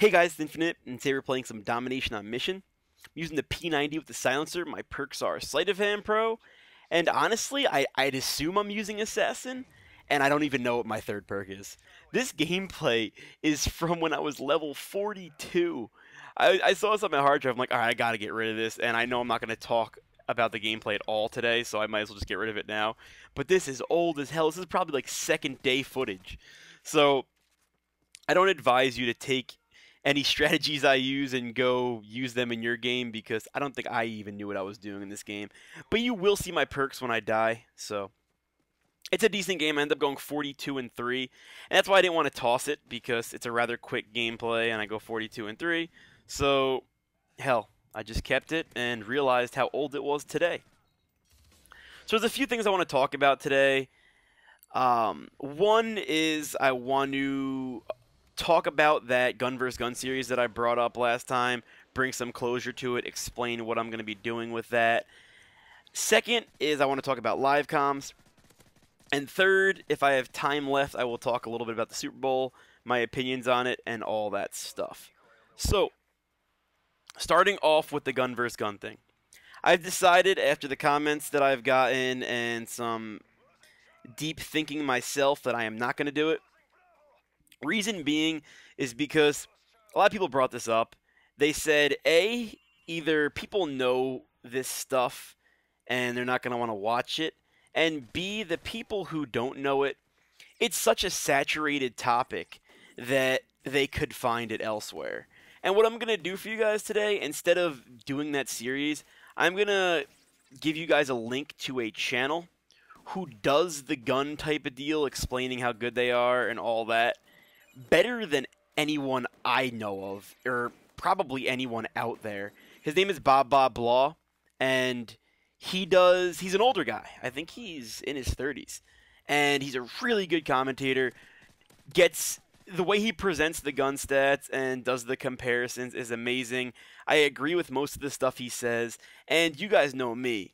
Hey guys, it's Infinite, and today we're playing some Domination on Mission. I'm using the P90 with the silencer. My perks are Sleight of Hand Pro, and honestly, I'd assume I'm using Assassin, and I don't even know what my third perk is. This gameplay is from when I was level 42. I saw this on my hard drive. I'm like, alright, I gotta get rid of this, and I know I'm not gonna talk about the gameplay at all today, so I might as well just get rid of it now. But this is old as hell. This is probably like second day footage. So, I don't advise you to take any strategies I use and go use them in your game because I don't think I even knew what I was doing in this game. But you will see my perks when I die, so it's a decent game. I end up going 42-3, and that's why I didn't want to toss it because it's a rather quick gameplay and I go 42-3. So, hell, I just kept it and realized how old it was today. So there's a few things I want to talk about today. One is I want to talk about that gun vs. gun series that I brought up last time, bring some closure to it, explain what I'm going to be doing with that. Second is I want to talk about live comms. And third, if I have time left, I will talk a little bit about the Super Bowl, my opinions on it, and all that stuff. So, starting off with the gun vs. gun thing. I've decided after the comments that I've gotten and some deep thinking myself that I am not going to do it. Reason being is because a lot of people brought this up. They said, A, either people know this stuff and they're not going to want to watch it, and B, the people who don't know it, it's such a saturated topic that they could find it elsewhere. And what I'm going to do for you guys today, instead of doing that series, I'm going to give you guys a link to a channel who does the gun type of deal, explaining how good they are and all that, better than anyone I know of, or probably anyone out there. His name is Bob Blah, and he's an older guy. I think he's in his 30s, and he's a really good commentator. The way he presents the gun stats and does the comparisons is amazing. I agree with most of the stuff he says, and you guys know me.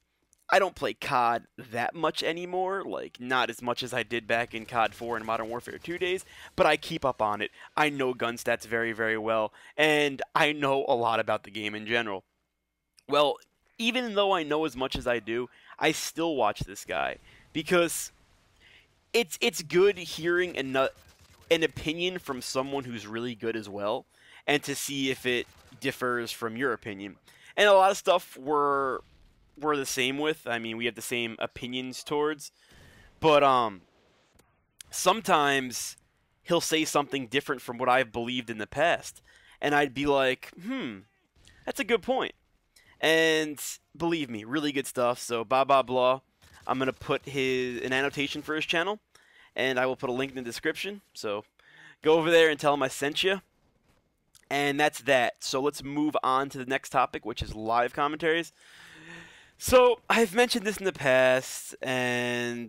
I don't play COD that much anymore, like not as much as I did back in COD 4 and Modern Warfare 2 days, but I keep up on it. I know gun stats very, very well, and I know a lot about the game in general. Well, even though I know as much as I do, I still watch this guy because it's good hearing an opinion from someone who's really good as well, and to see if it differs from your opinion. And a lot of stuff we're the same with. I mean, we have the same opinions towards, but sometimes he'll say something different from what I've believed in the past, and I'd be like, that's a good point. And believe me, really good stuff. So Blah, I'm gonna put an annotation for his channel, and I will put a link in the description. So go over there and tell him I sent you. And that's that. So let's move on to the next topic, which is live commentaries. So, I've mentioned this in the past, and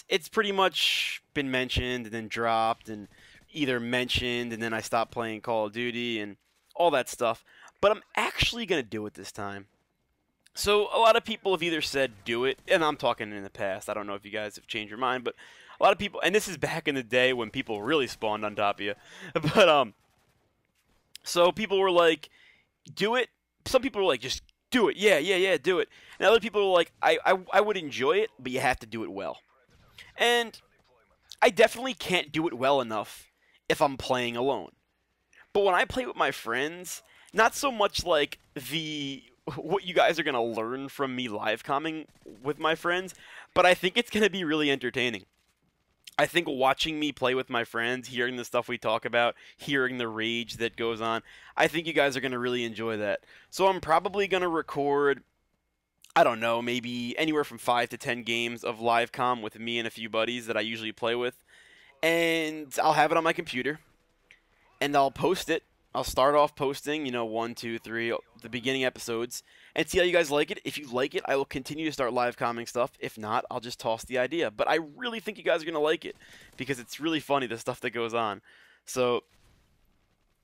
it's pretty much been mentioned and then dropped, and either mentioned and then I stopped playing Call of Duty and all that stuff. But I'm actually going to do it this time. So, a lot of people have either said do it, and I'm talking in the past. I don't know if you guys have changed your mind, but a lot of people, and this is back in the day when people really spawned on top of you. But, so people were like, do it. Some people were like, just do it. Yeah, do it. And other people were like, I would enjoy it, but you have to do it well. And I definitely can't do it well enough if I'm playing alone. But when I play with my friends, not so much like what you guys are going to learn from me live comming with my friends, but I think it's going to be really entertaining. I think watching me play with my friends, hearing the stuff we talk about, hearing the rage that goes on, I think you guys are going to really enjoy that. So I'm probably going to record, I don't know, maybe anywhere from 5 to 10 games of live comm with me and a few buddies that I usually play with. And I'll have it on my computer, and I'll post it. I'll start off posting, 1, 2, 3, the beginning episodes, and see how you guys like it. If you like it, I will continue to start live commenting stuff. If not, I'll just toss the idea. But I really think you guys are going to like it, because it's really funny, the stuff that goes on. So,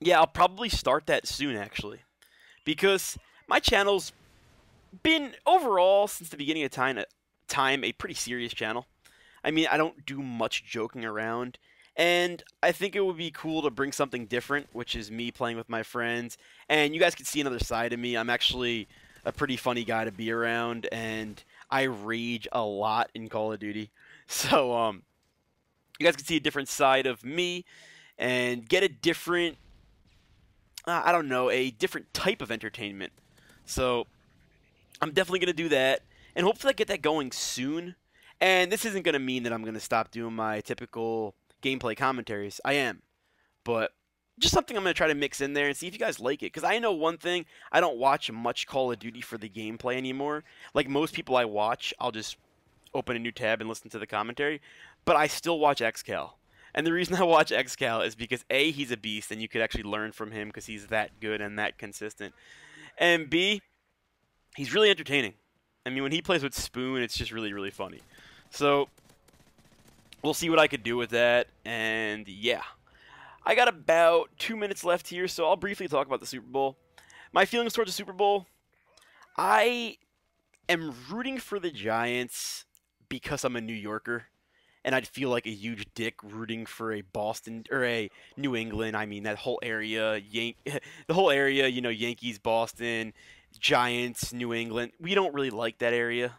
yeah, I'll probably start that soon, actually. Because my channel's been, overall, since the beginning of time, a pretty serious channel. I mean, I don't do much joking around. And I think it would be cool to bring something different, which is me playing with my friends. And you guys can see another side of me. I'm actually a pretty funny guy to be around, and I rage a lot in Call of Duty. So, you guys can see a different side of me and get a different, I don't know, a different type of entertainment. So, I'm definitely going to do that, and hopefully I get that going soon. And this isn't going to mean that I'm going to stop doing my typical gameplay commentaries. I am. But just something I'm going to try to mix in there and see if you guys like it. Because I know one thing, I don't watch much Call of Duty for the gameplay anymore. Like most people I watch, I'll just open a new tab and listen to the commentary. But I still watch XCal. And the reason I watch XCal is because A, he's a beast and you could actually learn from him because he's that good and that consistent. And B, he's really entertaining. I mean, when he plays with Spoon, it's just really, really funny. So, we'll see what I could do with that. And yeah. I got about 2 minutes left here, so I'll briefly talk about the Super Bowl. My feelings towards the Super Bowl, I am rooting for the Giants because I'm a New Yorker, and I'd feel like a huge dick rooting for a Boston or a New England. I mean, that whole area, the whole area, you know, Yankees, Boston, Giants, New England. We don't really like that area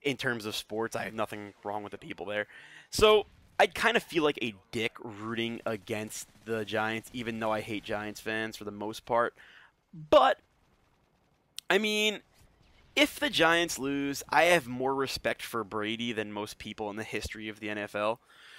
in terms of sports. I have nothing wrong with the people there. So, I'd kind of feel like a dick rooting against the Giants, even though I hate Giants fans for the most part. But, I mean, if the Giants lose, I have more respect for Brady than most people in the history of the NFL.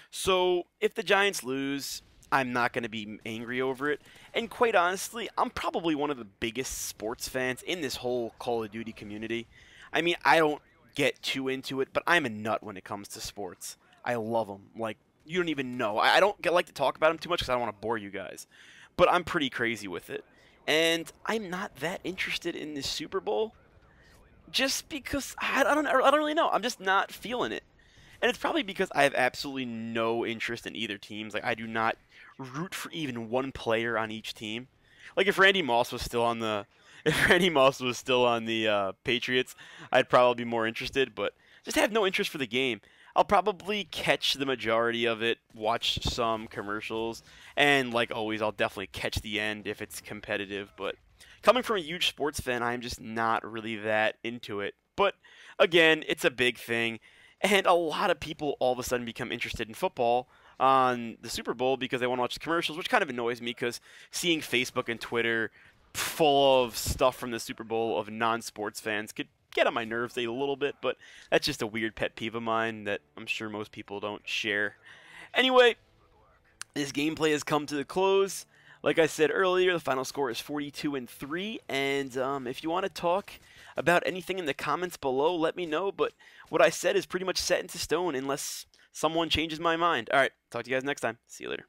So, if the Giants lose, I'm not going to be angry over it. And quite honestly, I'm probably one of the biggest sports fans in this whole Call of Duty community. I mean, I don't get too into it, but I'm a nut when it comes to sports. I love them. Like, you don't even know. I don't like to talk about them too much because I don't want to bore you guys. But I'm pretty crazy with it. And I'm not that interested in this Super Bowl just because I don't really know. I'm just not feeling it. And it's probably because I have absolutely no interest in either teams. Like, I do not root for even one player on each team. Like, if Randy Moss was still on the Patriots, I'd probably be more interested, but just have no interest for the game. I'll probably catch the majority of it, watch some commercials, and like always, I'll definitely catch the end if it's competitive. But coming from a huge sports fan, I'm just not really that into it. But again, it's a big thing, and a lot of people all of a sudden become interested in football on the Super Bowl because they want to watch the commercials, which kind of annoys me because seeing Facebook and Twitter full of stuff from the Super Bowl of non-sports fans could get on my nerves a little bit, but that's just a weird pet peeve of mine that I'm sure most people don't share. Anyway, this gameplay has come to the close. Like I said earlier, the final score is 42-3, and if you want to talk about anything in the comments below, let me know, but what I said is pretty much set into stone unless someone changes my mind. Alright, talk to you guys next time. See you later.